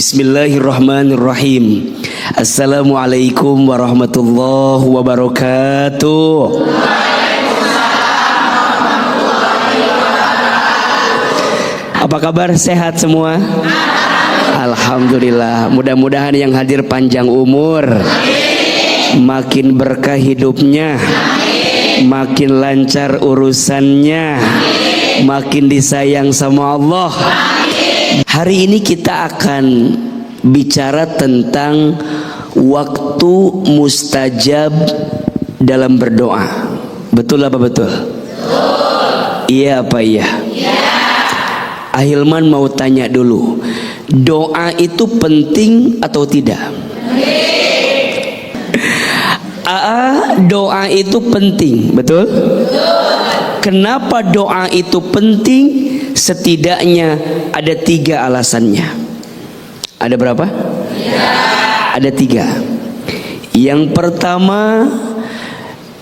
Bismillahirrahmanirrahim. Assalamualaikum warahmatullahi wabarakatuh. Apa kabar? Sehat semua? Alhamdulillah. Mudah-mudahan yang hadir panjang umur, makin berkah hidupnya, makin lancar urusannya, makin disayang sama Allah. Hari ini kita akan bicara tentang waktu mustajab dalam berdoa. Betul apa betul? Iya apa iya? Ahilman mau tanya dulu, doa itu penting atau tidak? Doa itu penting, betul? Kenapa doa itu penting? Setidaknya ada 3 alasannya. Ada berapa? Ada 3. Yang pertama,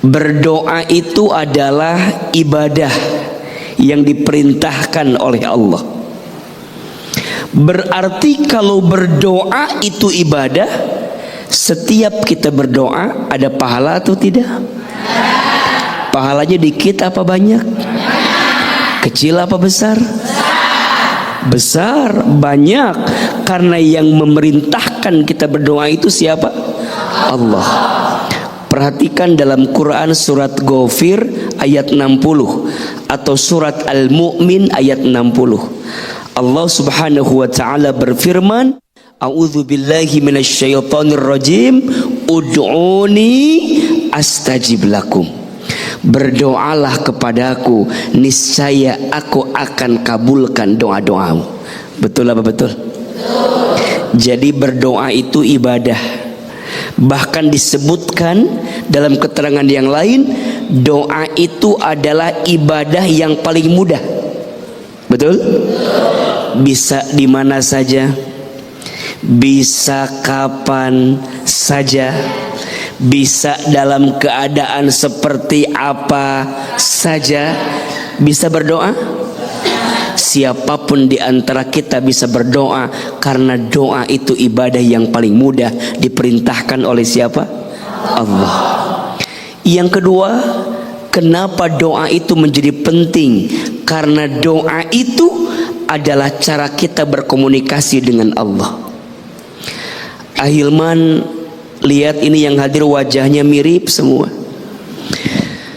berdoa itu adalah ibadah yang diperintahkan oleh Allah. Berarti kalau berdoa itu ibadah, setiap kita berdoa ada pahala atau tidak? Pahalanya dikit apa banyak? Kecil apa besar? Besar, banyak. Karena yang memerintahkan kita berdoa itu siapa? Allah. Perhatikan dalam Quran surat Ghafir ayat 60 atau surat Al-Mu'min ayat 60. Allah Subhanahu wa taala berfirman, A'udzu billahi minasyaitonir rajim, ud'uni astajib lakum. Berdoalah kepadaku, niscaya aku akan kabulkan doa-doamu. Betul apa betul? Jadi berdoa itu ibadah. Bahkan disebutkan dalam keterangan yang lain, doa itu adalah ibadah yang paling mudah. Betul? Bisa di mana saja, bisa kapan saja, bisa dalam keadaan seperti apa saja bisa berdoa. Siapapun di antara kita bisa berdoa, karena doa itu ibadah yang paling mudah, diperintahkan oleh siapa? Allah. Yang kedua, kenapa doa itu menjadi penting? Karena doa itu adalah cara kita berkomunikasi dengan Allah. Ahilman, lihat ini yang hadir wajahnya mirip semua.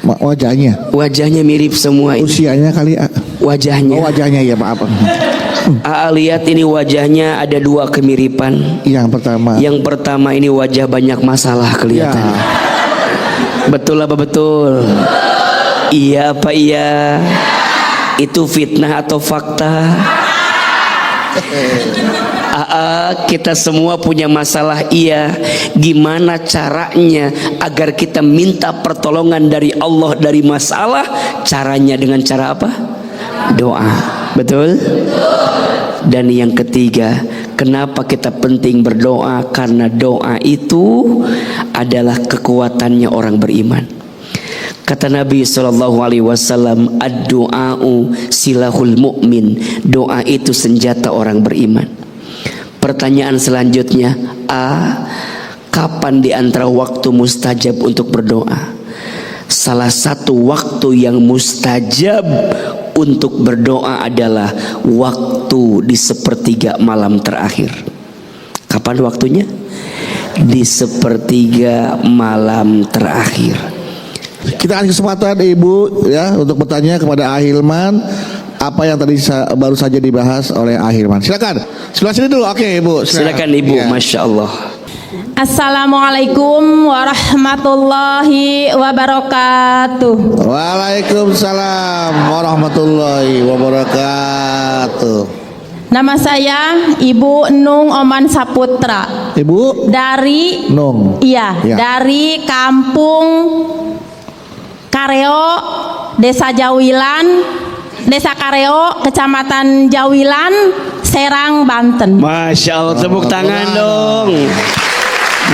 Wajahnya mirip semua ini. Usianya kali wajahnya. Oh, wajahnya ya, maaf. Lihat ini wajahnya ada 2 kemiripan. Yang pertama ini wajah banyak masalah kelihatan. Ya. Betul apa betul? Iya apa iya? Itu fitnah atau fakta? Kita semua punya masalah, iya. Gimana caranya agar kita minta pertolongan dari Allah dari masalah? Caranya dengan cara apa? Doa. Betul? Dan yang ketiga, kenapa kita penting berdoa? Karena doa itu adalah kekuatannya orang beriman. Kata Nabi SAW, ad-du'a'u silahul mu'min. Doa itu senjata orang beriman. Pertanyaan selanjutnya, kapan di antara waktu mustajab untuk berdoa? Salah satu waktu yang mustajab untuk berdoa adalah waktu di sepertiga malam terakhir. Kapan waktunya? Di sepertiga malam terakhir. Kita kasih kesempatan Ibu ya untuk bertanya kepada Ahilman apa yang tadi baru saja dibahas oleh Ahilman. Silakan. Sebelah sini dulu. Oke, Ibu. Silakan Ibu. Ya. Masya Allah. Assalamualaikum warahmatullahi wabarakatuh. Waalaikumsalam warahmatullahi wabarakatuh. Nama saya Ibu Nung Oman Saputra. Ibu dari Nung. Iya, ya. Dari Kampung Kareo, Desa Jawilan, Desa Kareo, Kecamatan Jawilan, Serang, Banten. Masya Allah, tepuk tangan dong.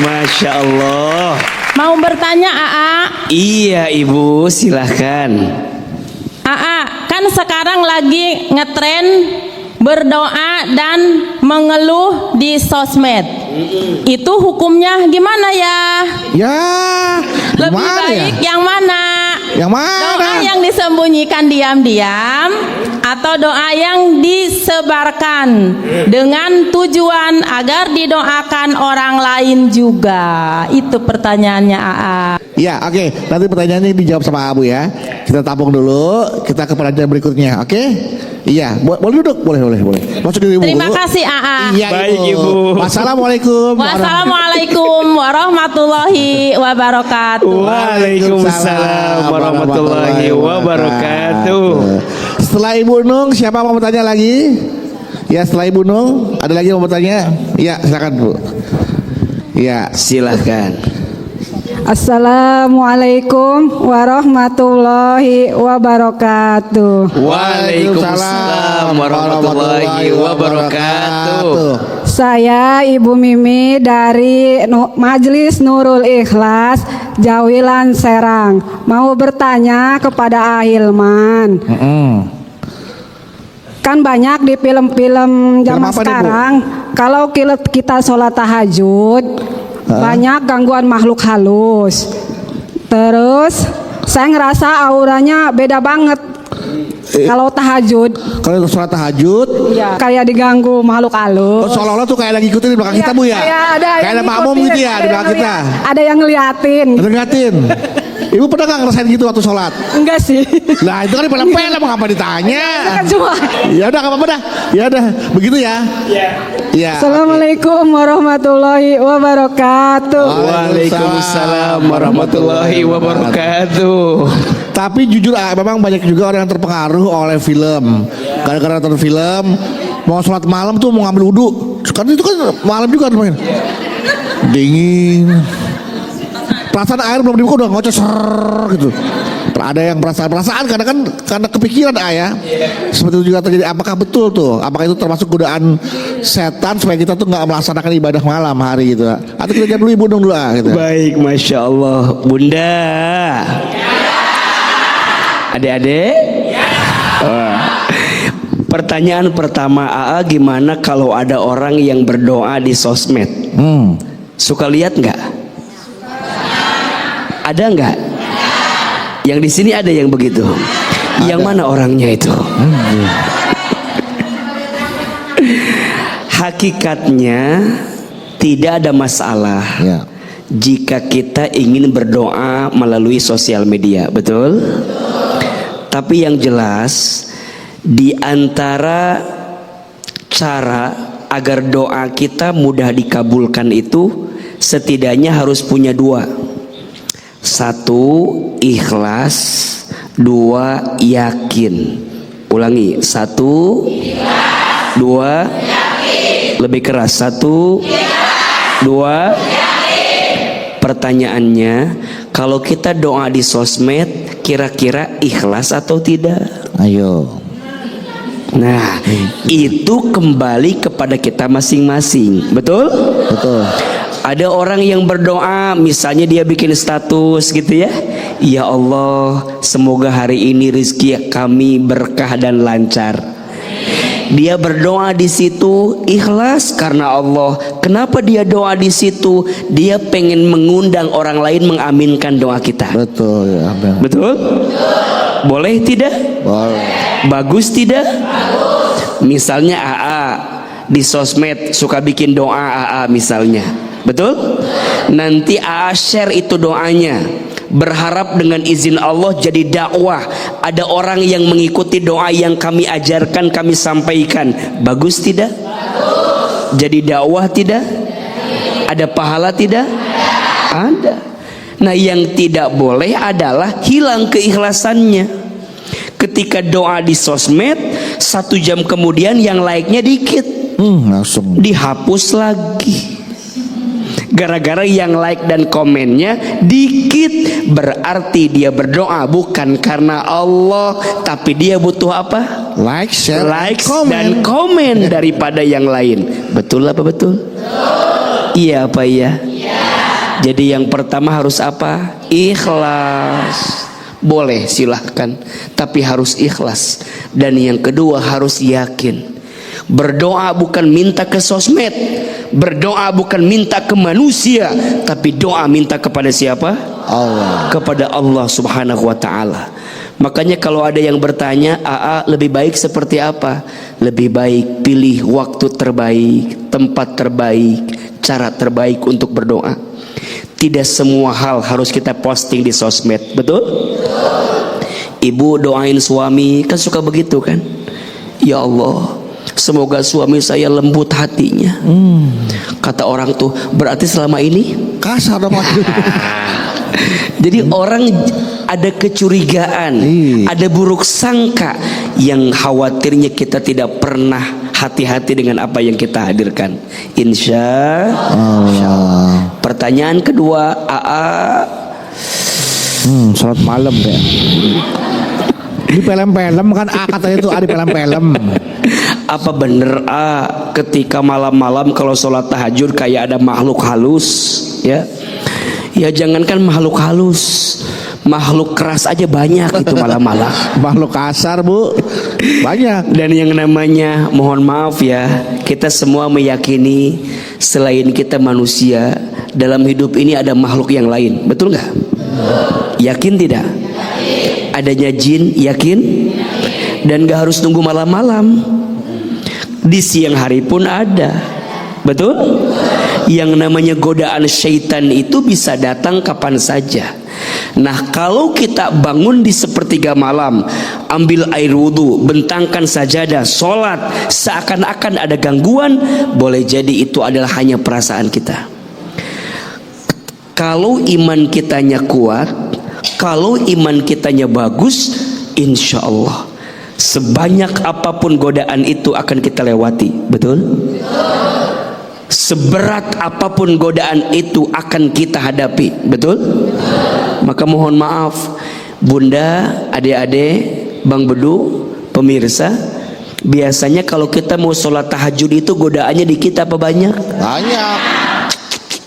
Masya Allah. Mau bertanya AA? Iya Ibu, silahkan. AA, kan sekarang lagi ngetren berdoa dan mengeluh di sosmed. Itu hukumnya gimana ya? Ya, Lebih gimana baik ya? yang mana? Yang mana? Doa yang disembunyikan diam-diam atau doa yang disebarkan dengan tujuan agar didoakan orang lain juga? Itu pertanyaannya AA. Ya, oke. Nanti pertanyaannya dijawab sama Abu ya. Kita tampung dulu. Kita ke pertanyaan berikutnya. Oke? Iya. Boleh duduk? Boleh. Masuk dulu, Ibu. Terima kasih AA. Iya, Baik, Ibu. Wassalamualaikum. Wassalamualaikum warahmatullahi wabarakatuh. Waalaikumsalam warahmatullahi wabarakatuh. Setelah Ibu Nung, siapa mau bertanya lagi? Ya, setelah Ibu Nung, ada lagi yang mau bertanya? Ya, silakan Bu. Ya, Silahkan. Assalamualaikum warahmatullahi wabarakatuh. Waalaikumsalam warahmatullahi wabarakatuh. Saya Ibu Mimi dari Majelis Nurul Ikhlas Jawilan Serang. Mau bertanya kepada Ahilman. Kan banyak di film-film zaman apa nih, Bu? sekarang kalau kita sholat tahajud banyak gangguan makhluk halus. Terus saya ngerasa auranya beda banget kalau tahajud. kalau sholat tahajud, Iya, kayak diganggu makhluk halus. seolah-olah tuh kayak lagi ikutin di belakang kita Bu ya. Kayak ada Kayak yang ada makmum ngikutin, gitu ya ada di yang belakang kita. Ada yang ngeliatin. Ngeliatin. Ibu pernah nggak ngerasain gitu waktu sholat? Enggak sih. Lah itu kan di film-film, mau ngapa ditanya? Kan cuma. Ya udah nggak apa-apa dah. Ya udah begitu ya. Iya. Assalamualaikum warahmatullahi wabarakatuh. Waalaikumsalam warahmatullahi wabarakatuh. Tapi jujur memang banyak juga orang yang terpengaruh oleh film. Gara-gara nonton film, mau sholat malam tuh mau ngambil wudhu. Karena itu kan malam juga main. Dingin. Perasaan air belum dibuka udah ngoceh ser gitu. Ada yang perasaan karena kepikiran ayah. Seperti itu juga terjadi. Apakah betul tuh? Apakah itu termasuk godaan setan supaya kita tuh nggak melaksanakan ibadah malam hari gitu? Atau kita jangan dulu Ibu Nung dulu gitu. Baik, Masya Allah. Bunda. Adik-adik. Wah. Pertanyaan pertama AA, gimana kalau ada orang yang berdoa di sosmed? Suka lihat nggak? Ada nggak? Yang di sini ada yang begitu. Yang mana orangnya itu? Hakikatnya tidak ada masalah Ya. jika kita ingin berdoa melalui sosial media, betul? Tapi yang jelas di antara cara agar doa kita mudah dikabulkan itu setidaknya harus punya dua. Satu, ikhlas. Dua, yakin. Ulangi. Satu, dua, lebih keras. Satu, dua. Pertanyaannya, kalau kita doa di sosmed, kira-kira ikhlas atau tidak? Ayo. Nah, itu kembali kepada kita masing-masing. Betul? Betul. Ada orang yang berdoa, misalnya dia bikin status gitu ya. Ya Allah, semoga hari ini rezeki kami berkah dan lancar. Dia berdoa di situ ikhlas karena Allah. Kenapa dia doa di situ? Dia pengen mengundang orang lain mengaminkan doa kita. Betul ya. Betul? Boleh tidak? Boleh. Bagus tidak? Misalnya AA di sosmed suka bikin doa AA misalnya. Betul? Nanti AA share itu doanya, berharap dengan izin Allah jadi dakwah. Ada orang yang mengikuti doa yang kami ajarkan, kami sampaikan. Bagus tidak? Jadi dakwah tidak? Ada pahala tidak? Ada. Nah, yang tidak boleh adalah hilang keikhlasannya. Ketika doa di sosmed, 1 jam kemudian yang like-nya dikit, Langsung. dihapus lagi. Gara-gara yang like dan komennya dikit, berarti dia berdoa bukan karena Allah, tapi dia butuh apa? Like, share, Likes comment. dan komen daripada yang lain. Betul apa betul? Iya apa iya? Jadi yang pertama harus apa? Ikhlas. Boleh silahkan, tapi harus ikhlas. Dan yang kedua harus yakin. Berdoa bukan minta ke sosmed, berdoa bukan minta ke manusia, tapi doa minta kepada siapa? Allah. Kepada Allah Subhanahu wa taala. Makanya kalau ada yang bertanya, "AA lebih baik seperti apa?" Lebih baik pilih waktu terbaik, tempat terbaik, cara terbaik untuk berdoa. Tidak semua hal harus kita posting di sosmed, betul? Ibu doain suami, kan suka begitu kan? Ya Allah, semoga suami saya lembut hatinya. Kata orang tuh, berarti selama ini Kasar dong. jadi orang ada kecurigaan, ada buruk sangka, yang khawatirnya kita tidak pernah hati-hati dengan apa yang kita hadirkan. Insya Allah. Pertanyaan kedua, AA. Sholat malam deh. Di film-film kan katanya itu ada film-film. Apa bener ketika malam-malam kalau sholat tahajud kayak ada makhluk halus, ya? Ya jangankan makhluk halus, makhluk keras aja banyak itu malam-malam. Makhluk kasar bu, banyak. Dan yang namanya, mohon maaf ya, kita semua meyakini selain kita manusia, dalam hidup ini ada makhluk yang lain, betul nggak? Yakin tidak? Adanya jin, yakin? Dan gak harus tunggu malam-malam, di siang hari pun ada, betul? Yang namanya godaan syaitan itu bisa datang kapan saja. Nah kalau kita bangun di sepertiga malam, ambil air wudhu, bentangkan sajadah, sholat, seakan-akan ada gangguan, boleh jadi itu adalah hanya perasaan kita. Kalau iman kitanya kuat, kalau iman kitanya bagus, insya Allah sebanyak apapun godaan itu akan kita lewati, betul? Seberat apapun godaan itu akan kita hadapi, betul? Maka mohon maaf Bunda, adik-adik, Bang Bedu, pemirsa, biasanya kalau kita mau sholat tahajud itu godaannya dikit apa banyak? Banyak.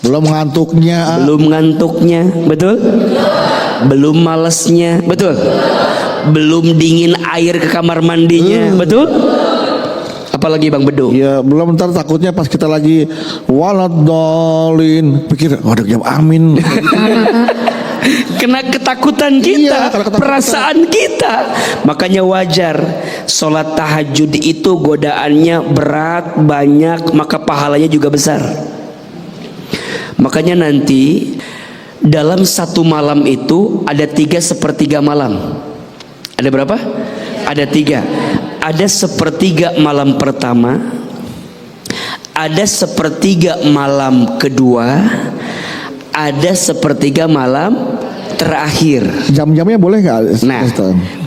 Belum ngantuknya. Belum ngantuknya, betul? Belum malesnya, betul? Belum dingin air ke kamar mandinya, betul? Apalagi Bang Bedu? Ya belum, ntar takutnya pas kita lagi waladolin pikir waduh jawab amin. Kena ketakutan kita, Iya, kena ketakutan. perasaan kita. Makanya wajar sholat tahajud itu godaannya berat, banyak, maka pahalanya juga besar. Makanya nanti dalam satu malam itu ada 3/4 malam. Ada berapa? Ada 3. Ada 1/3 malam pertama, ada 1/3 malam kedua, ada 1/3 malam terakhir. Jam-jamnya boleh nggak? Nah,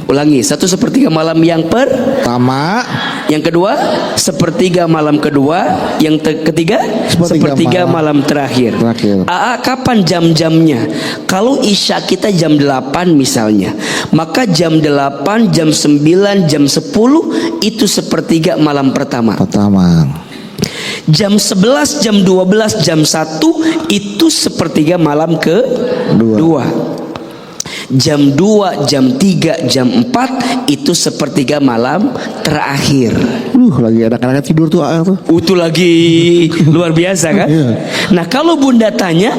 ulangi, 1/4 malam yang pertama, yang kedua 1/3 malam kedua, yang ketiga 1/3 malam terakhir. Kapan jam-jamnya? Kalau isya kita jam 8 misalnya, maka jam 8, jam 9, jam 10 itu 1/3 malam pertama. Jam 11, jam 12, jam 1 itu 1/3 malam kedua. Jam 2, jam 3, jam 4 itu 1/3 malam terakhir. Lagi anak-anak tidur tuh. Itu lagi luar biasa kan? Nah kalau Bunda tanya,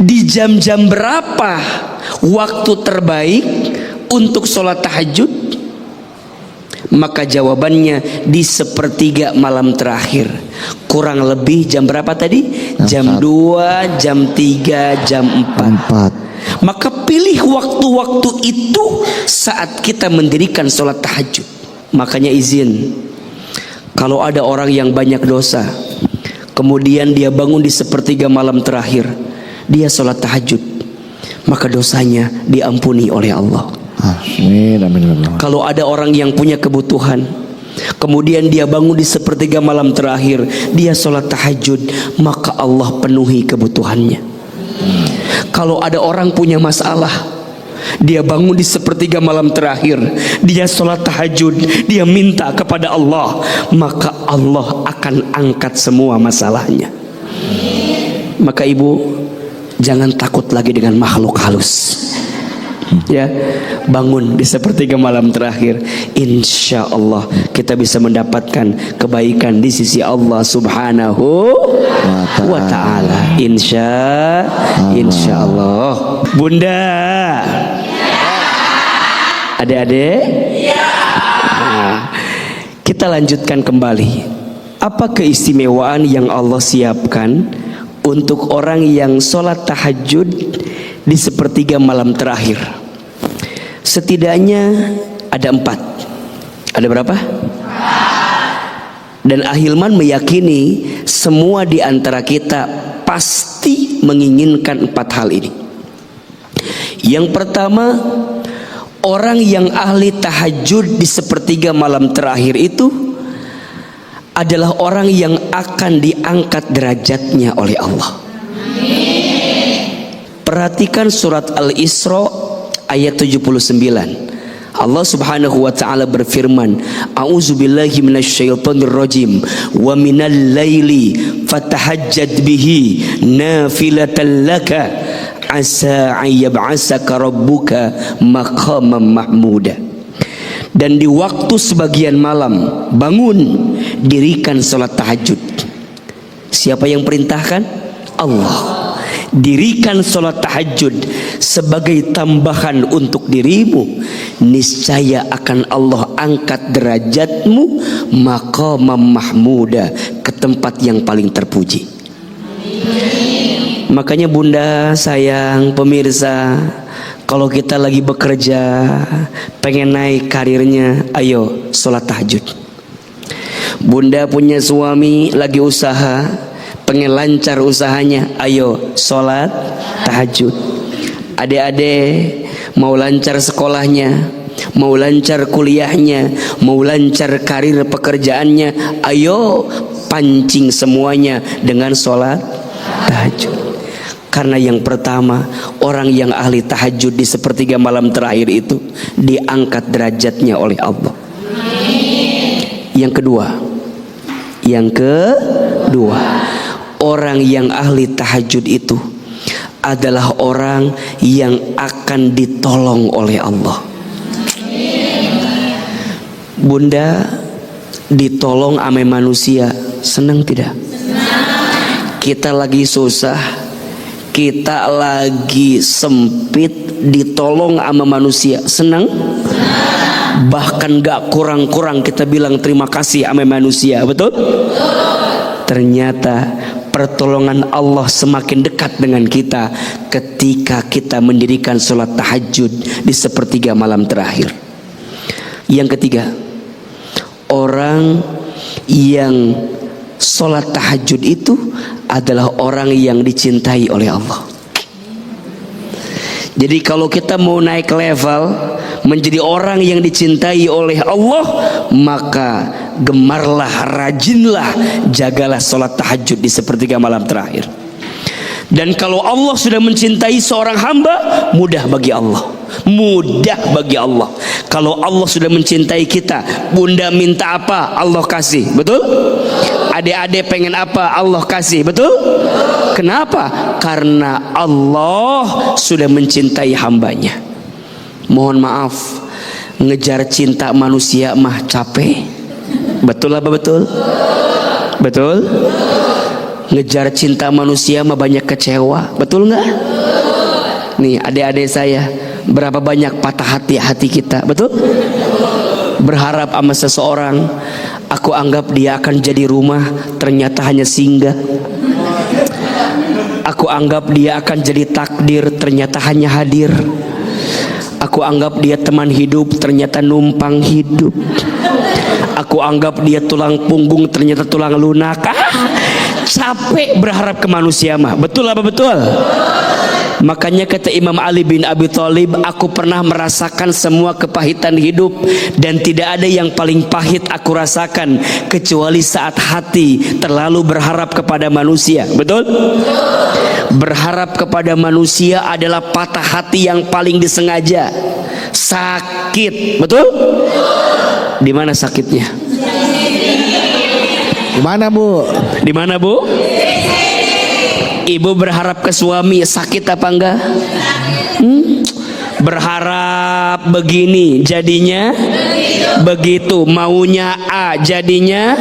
di jam-jam berapa waktu terbaik untuk sholat tahajud? Maka jawabannya di 1/3 malam terakhir. Kurang lebih jam berapa tadi? Jam 2, jam 3, jam 4. Maka pilih waktu-waktu itu saat kita mendirikan sholat tahajud. Makanya izin, kalau ada orang yang banyak dosa, kemudian dia bangun di 1/3 malam terakhir, dia sholat tahajud, maka dosanya diampuni oleh Allah. Kalau ada orang yang punya kebutuhan, kemudian dia bangun di 1/3 malam terakhir, dia sholat tahajud, maka Allah penuhi kebutuhannya. Kalau ada orang punya masalah, dia bangun di 1/3 malam terakhir, dia sholat tahajud, dia minta kepada Allah, maka Allah akan angkat semua masalahnya. Maka ibu, jangan takut lagi dengan makhluk halus. Ya, bangun di sepertiga malam terakhir. Insya Allah kita bisa mendapatkan kebaikan di sisi Allah Subhanahu wa Ta'ala. Insya Allah. Bunda, adik-adik, nah, kita lanjutkan kembali. Apa keistimewaan yang Allah siapkan untuk orang yang sholat tahajud di sepertiga malam terakhir? Setidaknya ada 4. Ada berapa? Dan Ahilman meyakini semua di antara kita pasti menginginkan 4 hal ini. Yang pertama, orang yang ahli tahajud di sepertiga malam terakhir itu adalah orang yang akan diangkat derajatnya oleh Allah. Perhatikan surat Al-Isra ayat 79. Allah Subhanahu wa Ta'ala berfirman, A'udzubillahi minasyaitonir rajim, wa minal laili fatahajjad bihi nafilatan laka asa ayyab'asaka rabbuka maqaman mahmuda. Dan di waktu sebagian malam bangun, dirikan salat tahajud. Siapa yang perintahkan? Allah. Dirikan salat tahajud sebagai tambahan untuk dirimu, niscaya akan Allah angkat derajatmu maqaman mahmuda, ke tempat yang paling terpuji. Makanya bunda, sayang, pemirsa, kalau kita lagi bekerja pengen naik karirnya, ayo sholat tahajud. Bunda punya suami lagi usaha pengen lancar usahanya, ayo sholat tahajud. Adik-adik mau lancar sekolahnya, mau lancar kuliahnya, mau lancar karir pekerjaannya, ayo pancing semuanya dengan sholat tahajud. Karena yang pertama, orang yang ahli tahajud di sepertiga malam terakhir itu diangkat derajatnya oleh Allah. Yang kedua, orang yang ahli tahajud itu adalah orang yang akan ditolong oleh Allah. Bunda, ditolong ame manusia, senang tidak? Kita lagi susah, kita lagi sempit, ditolong sama manusia, senang? Bahkan gak kurang-kurang kita bilang terima kasih sama manusia, betul? Ternyata pertolongan Allah semakin dekat dengan kita ketika kita mendirikan sholat tahajud di sepertiga malam terakhir. Yang ketiga, orang yang sholat tahajud itu adalah orang yang dicintai oleh Allah. Jadi kalau kita mau naik level menjadi orang yang dicintai oleh Allah, maka gemarlah, rajinlah, jagalah sholat tahajud di sepertiga malam terakhir. Dan kalau Allah sudah mencintai seorang hamba, mudah bagi Allah, mudah bagi Allah. Kalau Allah sudah mencintai kita, bunda minta apa, Allah kasih, betul? Adik-adik pengen apa, Allah kasih, betul? Kenapa? Karena Allah sudah mencintai hambanya. Mohon maaf, ngejar cinta manusia mah capek. Betul apa betul? Betul? Ngejar cinta manusia mah banyak kecewa. Betul nggak? Nih adik-adik saya, berapa banyak patah hati kita, betul? Berharap sama seseorang, aku anggap dia akan jadi rumah, ternyata hanya singgah. Aku anggap dia akan jadi takdir, ternyata hanya hadir. Aku anggap dia teman hidup, ternyata numpang hidup. Aku anggap dia tulang punggung, ternyata tulang lunak. Capek berharap ke manusia mah. Betul apa betul? Makanya kata Imam Ali bin Abi Thalib, aku pernah merasakan semua kepahitan hidup, dan tidak ada yang paling pahit aku rasakan kecuali saat hati terlalu berharap kepada manusia. Betul? Berharap kepada manusia adalah patah hati yang paling disengaja. Sakit, betul? Di mana sakitnya? Di mana, Bu? Di mana, Bu? Ibu berharap ke suami, sakit apa enggak? Berharap begini jadinya begitu. Maunya A jadinya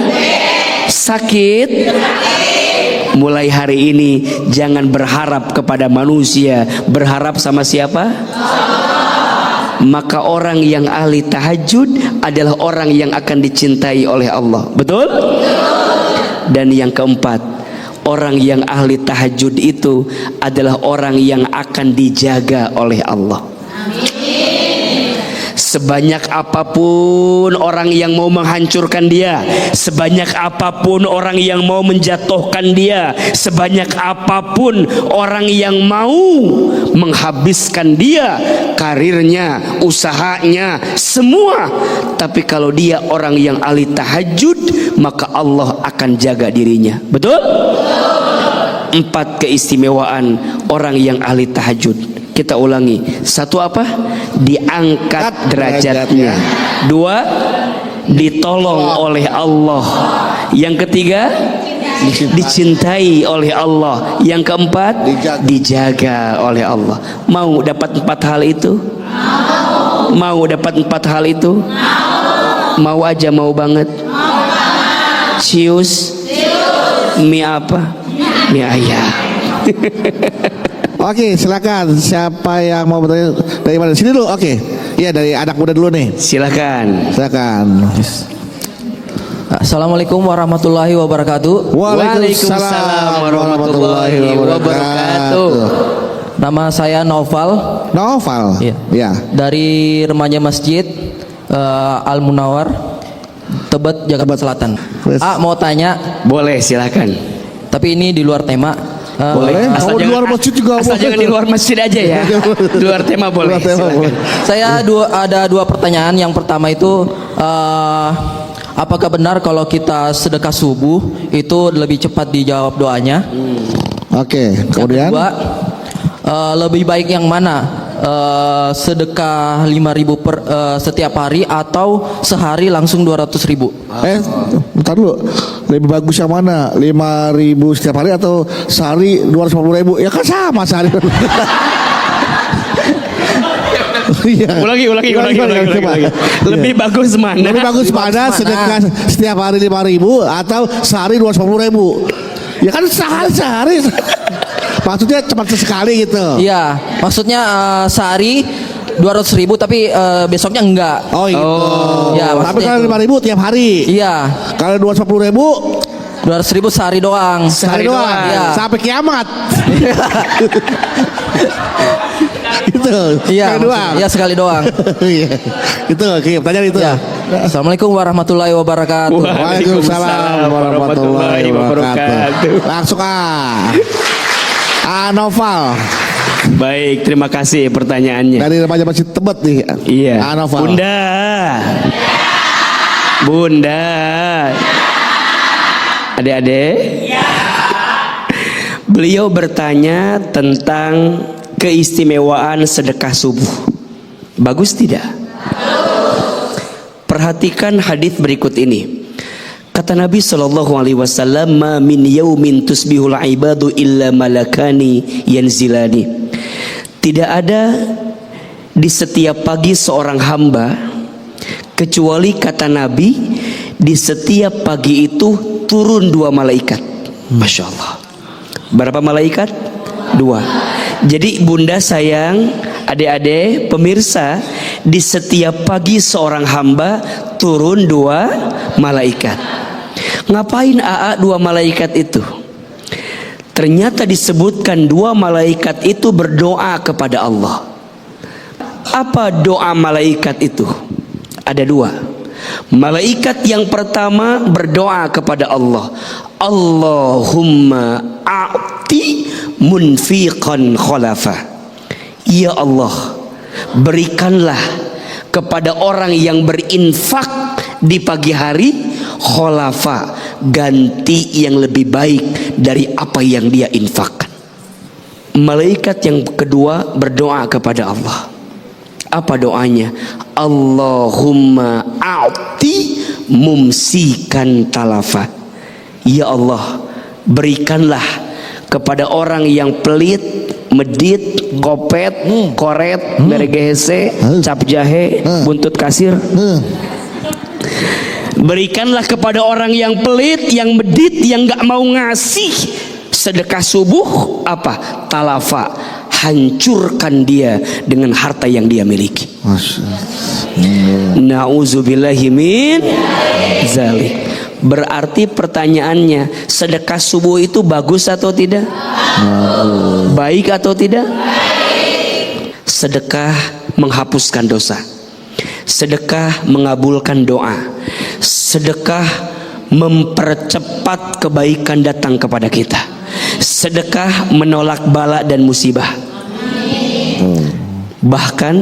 sakit. Mulai hari ini jangan berharap kepada manusia, berharap sama siapa? Maka orang yang ahli tahajud adalah orang yang akan dicintai oleh Allah. Betul? Dan yang keempat, orang yang ahli tahajud itu adalah orang yang akan dijaga oleh Allah. Sebanyak apapun orang yang mau menghancurkan dia, sebanyak apapun orang yang mau menjatuhkan dia, sebanyak apapun orang yang mau menghabiskan dia, karirnya, usahanya, semua. Tapi kalau dia orang yang ahli tahajud, maka Allah akan jaga dirinya. Betul? 4 keistimewaan orang yang ahli tahajud. Kita ulangi. 1 apa? Diangkat derajatnya. 2, ditolong oleh Allah. Yang ketiga, dicintai oleh Allah. Yang keempat, dijaga oleh Allah. Mau dapat 4 hal itu? Mau dapat 4 hal itu? Mau aja, mau banget. Cius. Mie apa? Mie ayam. Oke, silakan. Siapa yang mau bertanya dari mana? Sini dulu. Oke. Iya, dari anak muda dulu nih. Silakan. Silakan. Assalamualaikum warahmatullahi wabarakatuh. Waalaikumsalam warahmatullahi wabarakatuh. Nama saya Noval. Noval. Iya. Ya. Dari remaja masjid Al Munawar, Tebet, Jakarta Selatan. Yes. Mau tanya, Boleh, silakan. tapi ini di luar tema. Boleh. Asal Mau di jangan- luar masjid juga asal boleh. jangan di luar masjid aja ya. Di luar tema boleh. Luar tema silakan. boleh. Saya ada 2 pertanyaan. Yang pertama itu, apakah benar kalau kita sedekah subuh itu lebih cepat dijawab doanya? Oke. Kemudian. Yang kedua, lebih baik yang mana? Sedekah 5.000 per setiap hari atau sehari langsung 200.000? Bentar dulu. Lebih bagus yang mana? 5.000 setiap hari atau sehari 250.000? Ya kan sama sehari. Iya. Ulangi. Coba. Lebih Iya. bagus mana? Lebih bagus mana sedekah setiap hari 5.000 atau sehari 250.000? Ya kan sehari. Maksudnya cuma sesekali gitu. Iya, maksudnya sehari 200.000 tapi besoknya enggak. Oh gitu. Ya, Tapi maksudnya kalau itu. 5.000 tiap hari. Iya, Kalau 250.000 200.000 sehari doang. sehari Sehari doang. doang. Iya. Sampai kiamat. Gitu. Iya, Sekali doang. iya sekali doang. Iya. Itu oke, pertanyaan itu. Ya. Assalamualaikum warahmatullahi wabarakatuh. Waalaikumsalam warahmatullahi wabarakatuh. Langsung Noval Baik, terima kasih pertanyaannya. dari remaja masjid Tebet nih. Iya. Noval. Bunda. Adik-adik. Beliau bertanya tentang keistimewaan sedekah subuh. Bagus tidak? Perhatikan hadis berikut ini. Kata Nabi SAW, "Ma min yaumin tusbihul ibadu illa malakani yanzilani." Tidak ada di setiap pagi seorang hamba kecuali kata Nabi di setiap pagi itu turun 2 malaikat. Masya Allah. Berapa malaikat? 2. Jadi bunda sayang, adik-adik, pemirsa, di setiap pagi seorang hamba turun 2 malaikat. Ngapain AA 2 malaikat itu? Ternyata disebutkan 2 malaikat itu berdoa kepada Allah. Apa doa malaikat itu? Ada 2. Malaikat yang pertama berdoa kepada Allah, Allahumma a'ti munfiqan khalafa. Ya Allah, berikanlah kepada orang yang berinfak di pagi hari khalafa, ganti yang lebih baik dari apa yang dia infakkan. Malaikat yang kedua berdoa kepada Allah. Apa doanya? Allahumma a'ti mumsikan talafa. Ya Allah, berikanlah kepada orang yang pelit medit, kopet, koret, beregehese, cap jahe, buntut kasir. Berikanlah kepada orang yang pelit, yang medit, yang gak mau ngasih sedekah subuh. Apa? Talafa, hancurkan dia dengan harta yang dia miliki. Nauzubillahi min zalik. Berarti pertanyaannya, sedekah subuh itu bagus atau tidak? Baik atau tidak? Sedekah menghapuskan dosa. Sedekah mengabulkan doa. Sedekah mempercepat kebaikan datang kepada kita. Sedekah menolak bala dan musibah. Bahkan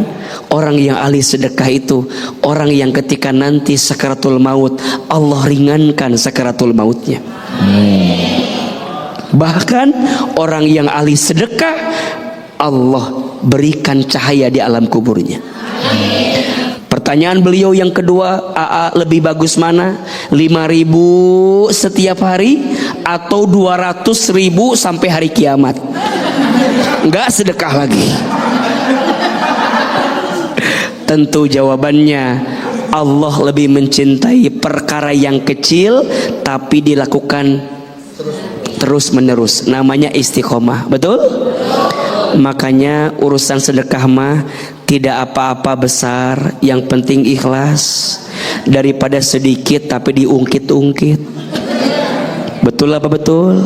orang yang ahli sedekah itu orang yang ketika nanti sakaratul maut, Allah ringankan sakaratul mautnya. Bahkan orang yang ahli sedekah, Allah berikan cahaya di alam kuburnya. Pertanyaan beliau yang kedua, AA, lebih bagus mana? 5.000 setiap hari atau 200.000 sampai hari kiamat? Enggak sedekah lagi. Tentu jawabannya, Allah lebih mencintai perkara yang kecil tapi dilakukan terus menerus. Namanya istiqomah. Betul? Makanya urusan sedekah mah tidak apa-apa besar, yang penting ikhlas. Daripada sedikit tapi diungkit-ungkit. Betul apa betul?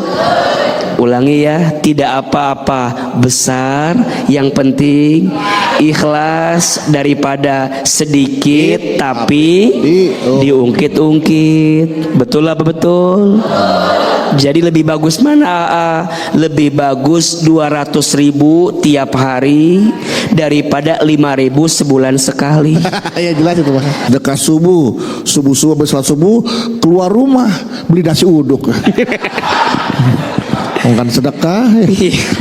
Ulangi ya, tidak apa-apa besar, yang penting ikhlas, daripada sedikit tapi diungkit-ungkit. Betul apa betul? Jadi lebih bagus mana? Lebih bagus 200.000 tiap hari daripada 5.000 sebulan sekali. Ya jelas itu Mas. Dekat subuh habis sholat subuh keluar rumah beli nasi uduk. Bukan sedekah,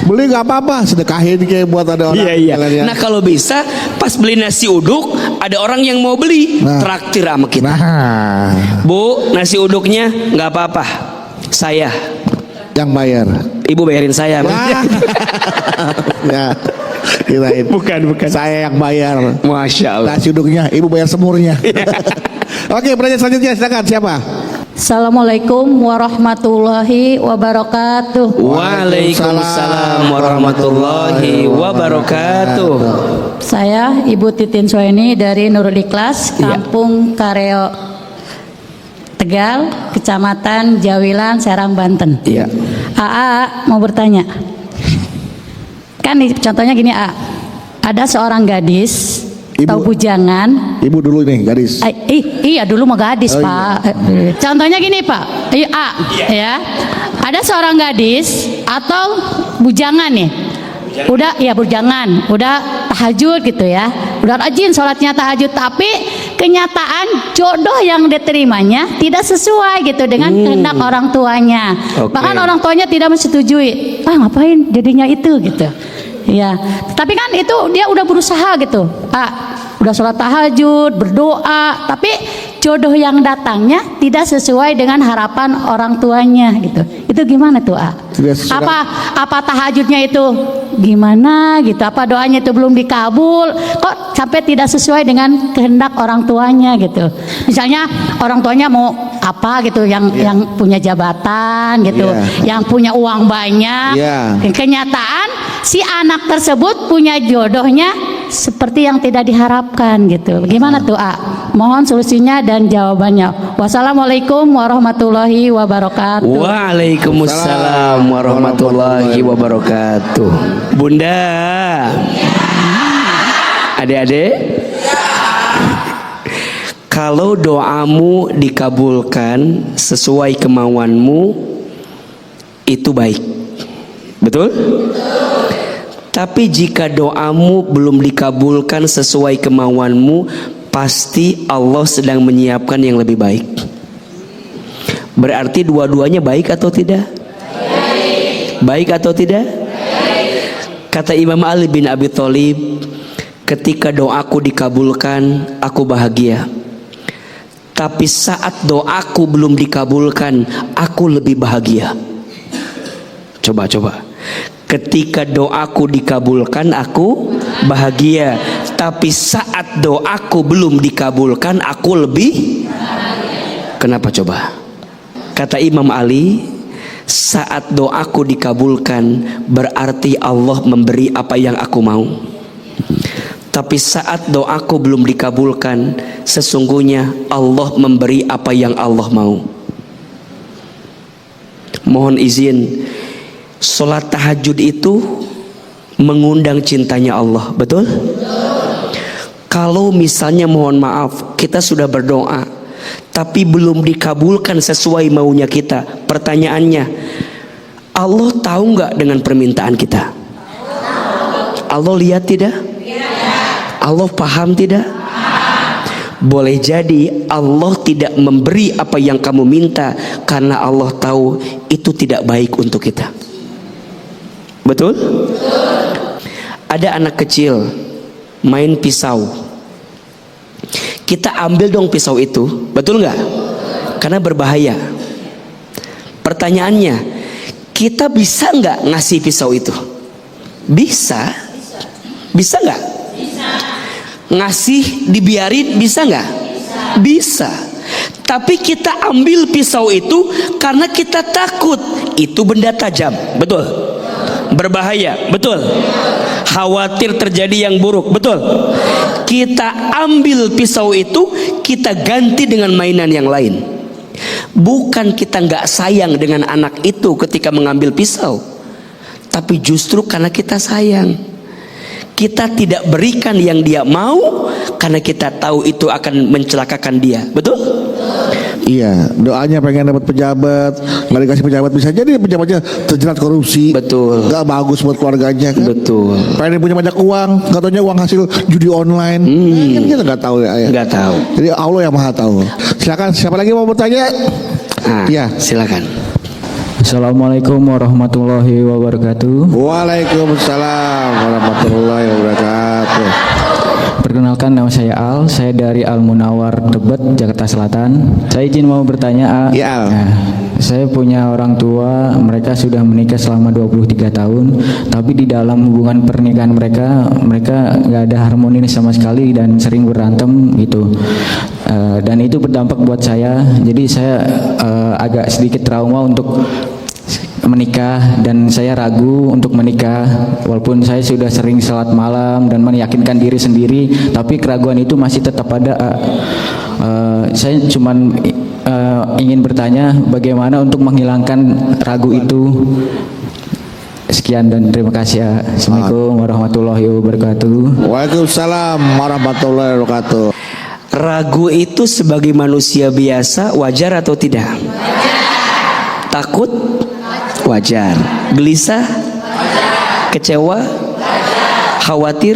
beli nggak apa-apa, sedekahin kayak buat ada orang. Iya. Nah kalau bisa pas beli nasi uduk ada orang yang mau beli, traktir sama kita. Bu, nasi uduknya nggak apa-apa, saya yang bayar. Ibu bayarin saya. Ya, kirain. Bukan. Saya yang bayar. Masya Allah. Nasi uduknya, ibu bayar semurnya. Oke, pertanyaan selanjutnya silakan, siapa? Assalamualaikum warahmatullahi wabarakatuh. Waalaikumsalam warahmatullahi wabarakatuh. Saya Ibu Titin Suhaini dari Nurul Ikhlas, Kampung Kareo Tegal, Kecamatan Jawilan, Serang, Banten. Iya. AA mau bertanya. Kan contohnya gini, A. Ada seorang gadis atau bujangan. Ibu dulu nih, gadis. Iya dulu mah gadis, Pak. Contohnya gini, Pak. A, ya. Ada seorang gadis atau bujangan nih. Bujangan, udah tahajud gitu ya. Udah rajin sholatnya tahajud, tapi kenyataan jodoh yang diterimanya tidak sesuai gitu dengan kehendak orang tuanya. Bahkan orang tuanya tidak menyetujui. Ngapain jadinya itu gitu. Ya, tapi kan itu dia udah berusaha gitu. Udah sholat tahajud, berdoa, tapi jodoh yang datangnya tidak sesuai dengan harapan orang tuanya gitu. Itu gimana tuh, Apa tahajudnya itu gimana gitu? Apa doanya itu belum dikabul? Kok sampai tidak sesuai dengan kehendak orang tuanya gitu? Misalnya orang tuanya mau apa gitu, yang punya jabatan gitu, yang punya uang banyak. Kenyataan si anak tersebut punya jodohnya seperti yang tidak diharapkan gitu. Gimana tuh, Mohon solusinya dan jawabannya. Wassalamualaikum warahmatullahi wabarakatuh. Waalaikumsalam warahmatullahi wabarakatuh. Bunda, adik-adik, kalau doamu dikabulkan sesuai kemauanmu, itu baik. Betul? Tapi jika doamu belum dikabulkan sesuai kemauanmu, pasti Allah sedang menyiapkan yang lebih baik. Berarti dua-duanya baik atau tidak? Baik atau tidak? Kata Imam Ali bin Abi Thalib, ketika doaku dikabulkan, aku bahagia. Tapi saat doaku belum dikabulkan, aku lebih bahagia. Coba. Ketika doaku dikabulkan aku bahagia, tapi saat doaku belum dikabulkan aku lebih bahagia. Kenapa coba? Kata Imam Ali, saat doaku dikabulkan berarti Allah memberi apa yang aku mau. Tapi saat doaku belum dikabulkan, sesungguhnya Allah memberi apa yang Allah mau. Mohon izin, sholat tahajud itu mengundang cintanya Allah, betul? Kalau misalnya mohon maaf kita sudah berdoa tapi belum dikabulkan sesuai maunya kita, pertanyaannya, Allah tahu nggak dengan permintaan kita? Allah lihat tidak? Allah paham tidak? Boleh jadi Allah tidak memberi apa yang kamu minta karena Allah tahu itu tidak baik untuk kita. Betul? Ada anak kecil main pisau, kita ambil dong pisau itu, betul nggak? Karena berbahaya. Pertanyaannya, kita bisa nggak ngasih pisau itu? Bisa. Bisa nggak? Ngasih dibiarin bisa nggak? Bisa. Tapi kita ambil pisau itu karena kita takut itu benda tajam, betul? Berbahaya, betul? Khawatir terjadi yang buruk, betul? Kita ambil pisau itu, kita ganti dengan mainan yang lain. Bukan kita nggak sayang dengan anak itu ketika mengambil pisau, tapi justru karena kita sayang, kita tidak berikan yang dia mau karena kita tahu itu akan mencelakakan dia, betul? Iya, doanya pengen dapat pejabat, nggak dikasih pejabat, bisa jadi pejabatnya terjerat korupsi. Betul. Nggak bagus buat keluarganya kan. Betul. Pengen punya banyak uang, nggak taunya uang hasil judi online. Kan kita nggak tahu ya. Nggak tahu. Jadi Allah yang maha tahu. Silakan, siapa lagi mau bertanya? Ya, silakan. Assalamualaikum warahmatullahi wabarakatuh. Waalaikumsalam warahmatullahi wabarakatuh. Perkenalkan, nama saya Al, saya dari Al Munawar Tebet, Jakarta Selatan. Saya izin mau bertanya, Ya, Al. Saya punya orang tua, mereka sudah menikah selama 23 tahun, tapi di dalam hubungan pernikahan mereka nggak ada harmoni sama sekali dan sering berantem gitu. Dan itu berdampak buat saya, jadi saya agak sedikit trauma untuk menikah dan saya ragu untuk menikah walaupun saya sudah sering salat malam dan meyakinkan diri sendiri, tapi keraguan itu masih tetap ada. Saya cuman ingin bertanya bagaimana untuk menghilangkan ragu itu. Sekian dan terima kasih ya. Assalamualaikum warahmatullahi wabarakatuh. Waalaikumsalam warahmatullahi wabarakatuh. Ragu itu sebagai manusia biasa wajar atau tidak? Takut? Wajar. Gelisah? Kecewa? Khawatir?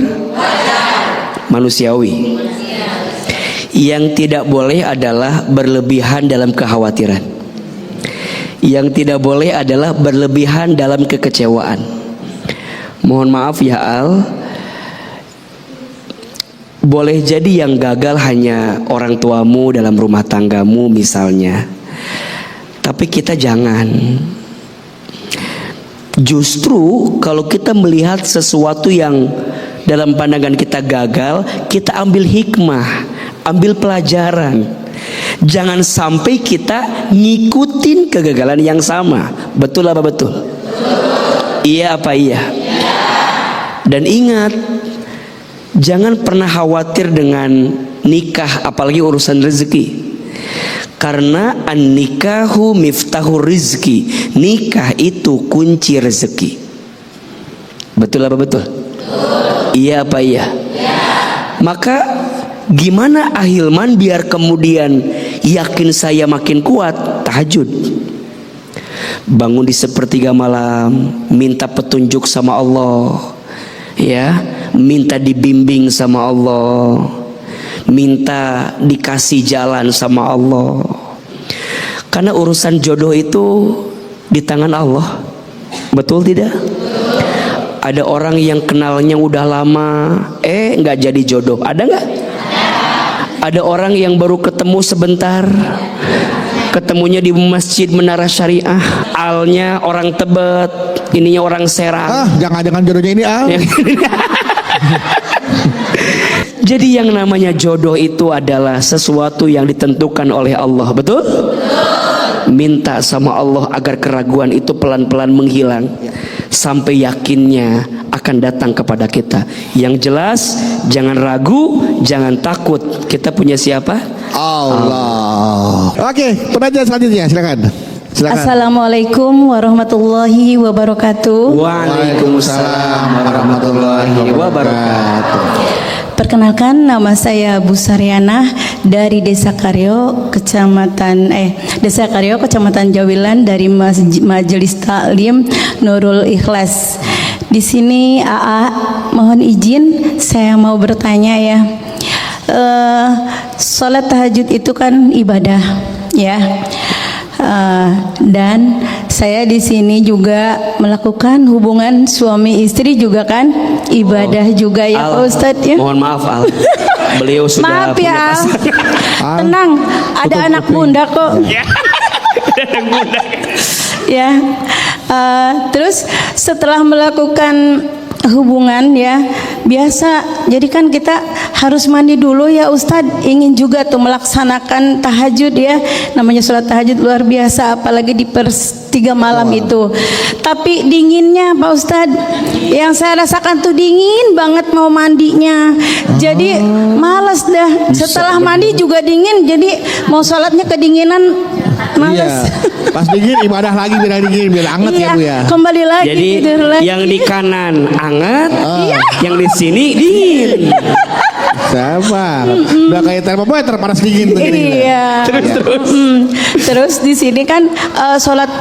Manusiawi. Yang tidak boleh adalah berlebihan dalam kekhawatiran. Yang tidak boleh adalah berlebihan dalam kekecewaan. Mohon maaf ya Al, boleh jadi yang gagal hanya orang tuamu dalam rumah tanggamu misalnya. Tapi kita jangan. Justru kalau kita melihat sesuatu yang dalam pandangan kita gagal, kita ambil hikmah, ambil pelajaran. Jangan sampai kita ngikutin kegagalan yang sama. Betul apa betul? Iya apa iya? Dan ingat, jangan pernah khawatir dengan nikah, apalagi urusan rezeki. Karena an-nikahu miftahu rizki. Nikah itu kunci rezeki. Betul apa betul? Iya apa iya? Maka gimana Ahilman biar kemudian yakin saya makin kuat? Tahajud. Bangun di sepertiga malam, minta petunjuk sama Allah. Ya, minta dibimbing sama Allah, minta dikasih jalan sama Allah. Karena urusan jodoh itu di tangan Allah. Betul tidak? Ada orang yang kenalnya udah lama, nggak jadi jodoh. Ada nggak? Ada orang yang baru ketemu sebentar, ketemunya di Masjid Menara Syariah. Alnya orang Tebet, ininya orang Serang. Jangan-jangan jodohnya ini Al. Jadi yang namanya jodoh itu adalah sesuatu yang ditentukan oleh Allah, betul? Minta sama Allah agar keraguan itu pelan-pelan menghilang sampai yakinnya akan datang kepada kita. Yang jelas jangan ragu, jangan takut. Kita punya siapa? Allah. Oke, penanya selanjutnya silakan. Assalamualaikum warahmatullahi wabarakatuh. Waalaikumsalam warahmatullahi wabarakatuh. Perkenalkan, nama saya Bu Saryana dari Desa Karyo, Kecamatan Jawilan, dari Majelis Taklim Nurul Ikhlas. Di sini AA mohon izin saya mau bertanya ya. Salat tahajud itu kan ibadah ya. Dan saya di sini juga melakukan hubungan suami istri juga kan ibadah juga ya Pak Ustadz ya. Mohon maaf Al, beliau sudah Maaf punya ya Al. pasangan. Tenang, ada anak bunda kok. Ya, terus setelah melakukan hubungan ya biasa, jadi kan kita harus mandi dulu ya Ustadz. Ingin juga tuh melaksanakan tahajud ya, namanya sholat tahajud luar biasa, apalagi di 3 malam itu. Tapi dinginnya Pak Ustadz, yang saya rasakan tuh dingin banget mau mandinya, jadi malas dah. Setelah mandi juga dingin, jadi mau sholatnya kedinginan, malas. Iya. Pas dingin ibadah lagi biar anget ya Bu ya. Kembali lagi Jadi tidur lagi. yang di kanan anget, yang di sini dingin. Sama. Udah kayak termometer panas dingin tuh. Iya. Terus di sini kan sholat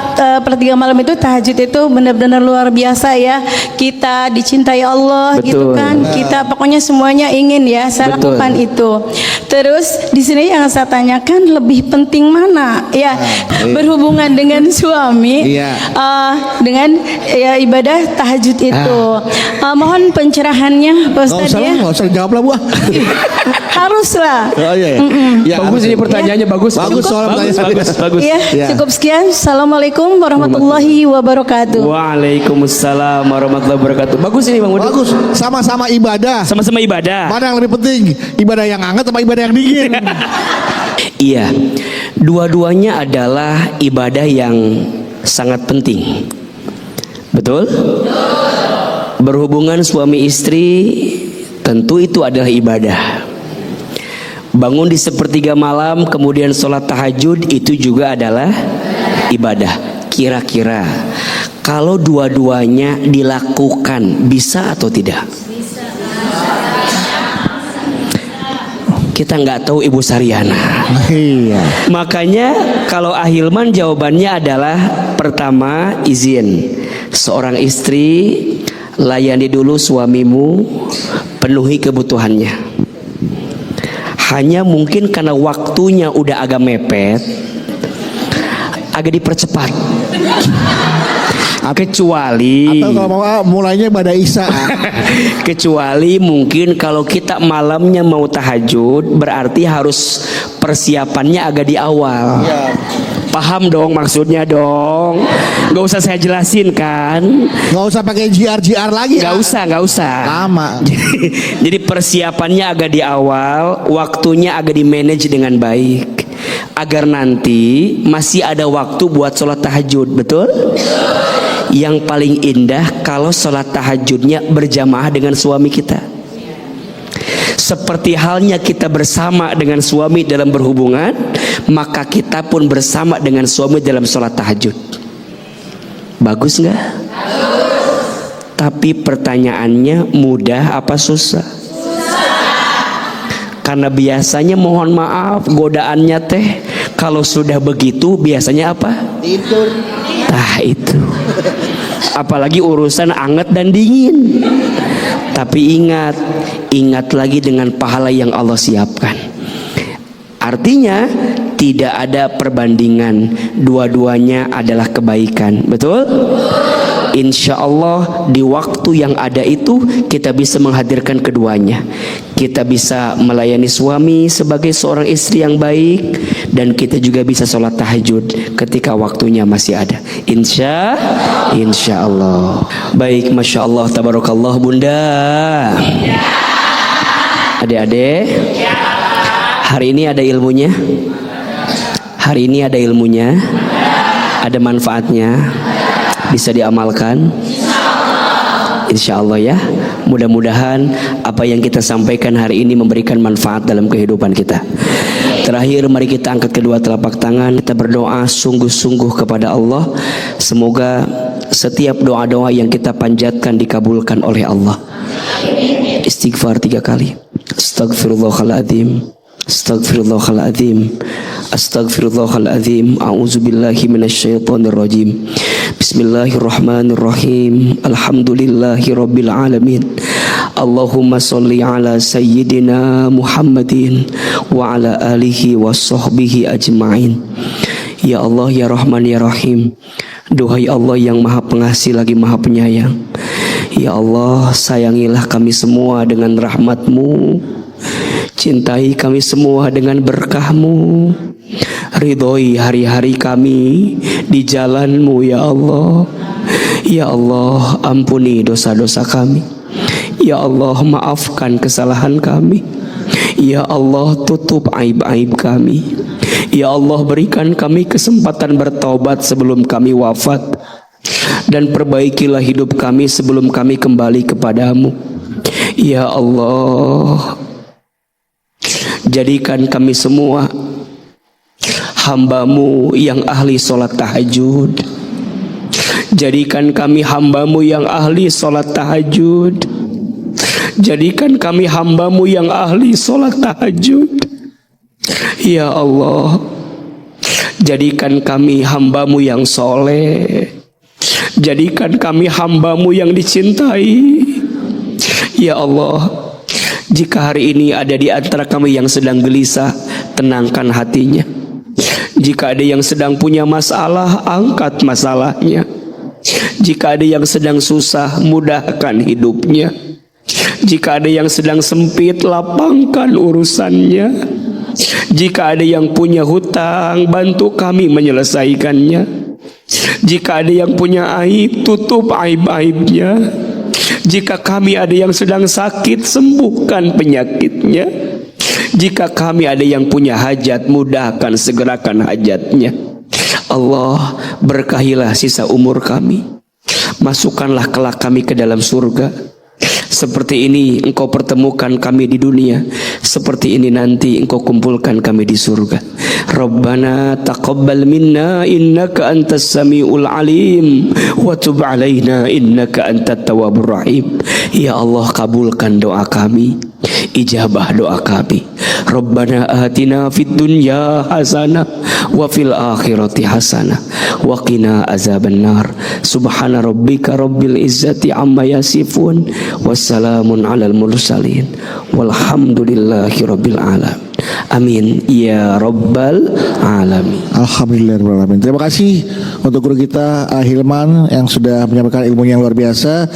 per 3 malam itu tahajud itu benar-benar luar biasa ya. Kita dicintai Allah gitu Betul. kan. Kita pokoknya semuanya ingin ya saya Betul. lakukan itu. Terus di sini yang saya tanyakan, lebih penting mana ya berhubungan dengan suami dengan ya ibadah tahajud itu. Mohon pencerahannya Pak Ustadz ya. Nggak usah jawab lah Bu. Haruslah. Oh iya. Ya, Bagus ini pertanyaannya bagus. Bagus soal pertanyaan. Bagus. Iya, Ya. cukup sekian. Assalamualaikum warahmatullahi wabarakatuh. Waalaikumsalam warahmatullahi wabarakatuh. Bagus ini Bang Wudi. Bagus. Sama-sama ibadah. Sama-sama ibadah. Mana yang lebih penting? Ibadah yang hangat atau ibadah yang dingin? Iya, dua-duanya adalah ibadah yang sangat penting. Betul? Berhubungan suami istri tentu itu adalah ibadah. Bangun di 1/3 malam kemudian sholat tahajud itu juga adalah ibadah. Kira-kira kalau dua-duanya dilakukan bisa atau tidak? Kita nggak tahu Ibu Saryana. Iya. Makanya kalau Ahilman jawabannya adalah pertama, izin. Seorang istri, layani dulu suamimu, penuhi kebutuhannya. Hanya mungkin karena waktunya udah agak mepet, agak dipercepat. Kecuali Atau kalau mau mulainya pada Isya. kecuali mungkin kalau kita malamnya mau tahajud, berarti harus persiapannya agak di awal. Paham dong maksudnya dong. Gak usah saya jelasin kan. Nggak usah pakai GR lagi. Gak usah. Lama. Jadi persiapannya agak di awal, waktunya agak di manage dengan baik, agar nanti masih ada waktu buat sholat tahajud. Betul? Yang paling indah kalau sholat tahajudnya berjamaah dengan suami kita. Seperti halnya kita bersama dengan suami dalam berhubungan, maka kita pun bersama dengan suami dalam sholat tahajud. Bagus nggak? Tapi pertanyaannya, mudah apa susah? Karena biasanya mohon maaf, godaannya teh kalau sudah begitu biasanya apa? Tidur. Tah itu. Apalagi urusan anget dan dingin. Tapi ingat lagi dengan pahala yang Allah siapkan. Artinya tidak ada perbandingan, dua-duanya adalah kebaikan. Betul? Insya Allah di waktu yang ada itu kita bisa menghadirkan keduanya. Kita bisa melayani suami sebagai seorang istri yang baik, dan kita juga bisa sholat tahajud ketika waktunya masih ada. Insya Allah. Baik, Masya Allah, tabarakallah. Bunda, adik-adik, hari ini ada ilmunya. Hari ini ada ilmunya, ada manfaatnya, bisa diamalkan. Insya Allah ya. Mudah-mudahan apa yang kita sampaikan hari ini memberikan manfaat dalam kehidupan kita. Terakhir, mari kita angkat kedua telapak tangan, kita berdoa sungguh-sungguh kepada Allah. Semoga setiap doa-doa yang kita panjatkan dikabulkan oleh Allah. Istighfar 3 kali. Astaghfirullahaladzim, astaghfirullahaladzim, astaghfirullahaladzim. A'udzubillahi minasyaitonirrajim. Bismillahirrahmanirrahim. Alhamdulillahi rabbil alamin. Allahumma sholli ala sayyidina Muhammadin wa ala alihi wa sahbihi ajma'in. Ya Allah, ya Rahman, ya Rahim. Duhai Allah yang Maha Pengasih lagi Maha Penyayang. Ya Allah, sayangilah kami semua dengan rahmat-Mu. Cintai kami semua dengan berkah-Mu. Ridhoi hari-hari kami di jalan-Mu ya Allah. Ya Allah, ampuni dosa-dosa kami. Ya Allah, maafkan kesalahan kami. Ya Allah, tutup aib-aib kami. Ya Allah, berikan kami kesempatan bertobat sebelum kami wafat, dan perbaikilah hidup kami sebelum kami kembali kepadamu. Ya Allah, jadikan kami semua hamba-Mu yang ahli sholat tahajud. Jadikan kami hamba-Mu yang ahli sholat tahajud. Jadikan kami hamba-Mu yang ahli sholat tahajud. Ya Allah, jadikan kami hamba-Mu yang soleh. Jadikan kami hamba-Mu yang dicintai. Ya Allah, jika hari ini ada di antara kami yang sedang gelisah, tenangkan hatinya. Jika ada yang sedang punya masalah, angkat masalahnya. Jika ada yang sedang susah, mudahkan hidupnya. Jika ada yang sedang sempit, lapangkan urusannya. Jika ada yang punya hutang, bantu kami menyelesaikannya. Jika ada yang punya aib, tutup aib-aibnya. Jika kami ada yang sedang sakit, sembuhkan penyakitnya. Jika kami ada yang punya hajat, mudahkan, segerakan hajatnya. Allah, berkahilah sisa umur kami. Masukkanlah kelak kami ke dalam surga. Seperti ini Engkau pertemukan kami di dunia, seperti ini nanti Engkau kumpulkan kami di surga. Rabbana taqabbal minna innaka antas samiul alim wa tub alaina innaka antat tawwabur rahim. Ya Allah, kabulkan doa kami, ijabah doa kami. Rabbana atina fid dunya hasanah wa fil akhirati hasanah wa qina azabannar. Subhana rabbika rabbil izzati amma yasifun, wassalamun alal mursalin, walhamdulillahi rabbil alamin. Amin ya rabbal alamin. Alhamdulillahirrahmanirrahim. Terima kasih untuk guru kita Hilman yang sudah menyampaikan ilmu yang luar biasa.